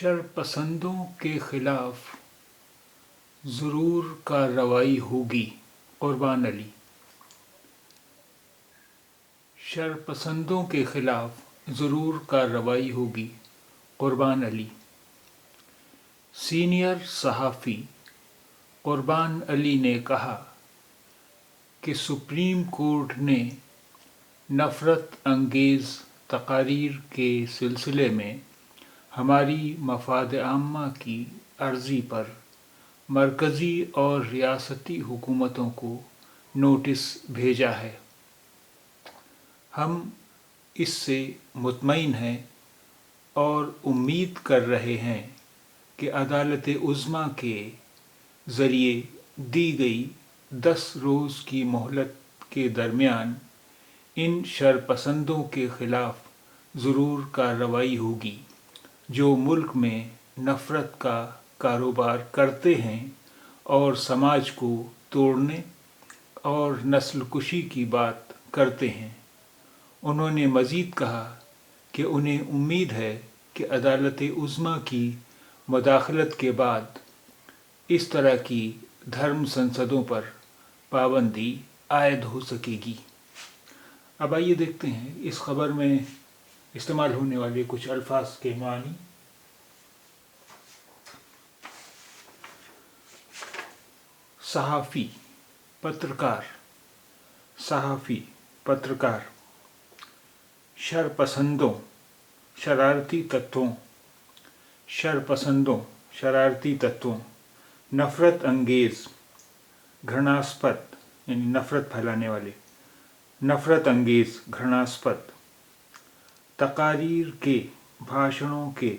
شرپسندوں کے خلاف ضرور کارروائی ہوگی۔ قربان علی۔ شرپسندوں کے خلاف ضرور کارروائی ہوگی۔ قربان علی۔ سینئر صحافی قربان علی نے کہا کہ سپریم کورٹ نے نفرت انگیز تقاریر کے سلسلے میں ہماری مفاد عامہ کی عرضی پر مرکزی اور ریاستی حکومتوں کو نوٹس بھیجا ہے۔ ہم اس سے مطمئن ہیں اور امید کر رہے ہیں کہ عدالت عظمیٰ کے ذریعے دی گئی 10 روز کی مہلت کے درمیان ان شرپسندوں کے خلاف ضرور کارروائی ہوگی جو ملک میں نفرت کا کاروبار کرتے ہیں اور سماج کو توڑنے اور نسل کشی کی بات کرتے ہیں۔ انہوں نے مزید کہا کہ انہیں امید ہے کہ عدالت عظمیٰ کی مداخلت کے بعد اس طرح کی دھرم سنسدوں پر پابندی عائد ہو سکے گی۔ اب آئیے دیکھتے ہیں اس خبر میں استعمال ہونے والے کچھ الفاظ کے معنی۔ صحافی، پترکار، صحافی، پترکار۔ شرپسندوں، شرارتی تتووں، شرپسندوں، شرارتی تتووں۔ نفرت انگیز، گھرناسپد یعنی نفرت پھیلانے والے، نفرت انگیز، گھرناسپد۔ تقاریر کے، بھاشنوں کے،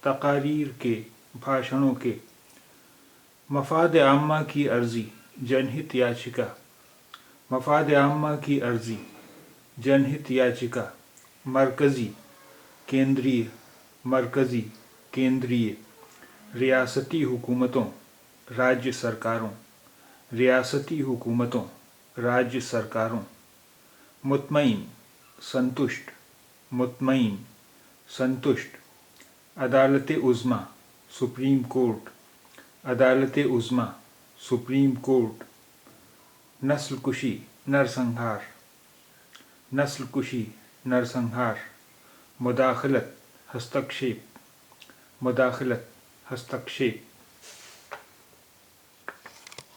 تقاریر کے، بھاشنوں کے۔ مفاد عامہ کی عرضی، جن ہت یاچکا، مفاد عامہ کی عرضی، جن ہت یاچکا۔ مرکزی، کیندریہ، مرکزی، کیندریہ۔ ریاستی حکومتوں، راجیہ سرکاروں، ریاستی حکومتوں، راجیہ سرکاروں۔ مطمئن، سنتشٹ، مطمئن، سنتشٹ۔ عدالت عظمیٰ، سپریم کورٹ، عدالت عظمیٰ، سپریم کورٹ۔ نسل کشی، نرسنہار، نسل کشی، نرسنہار۔ مداخلت، ہستکشیپ، مداخلت، ہستکشیپ۔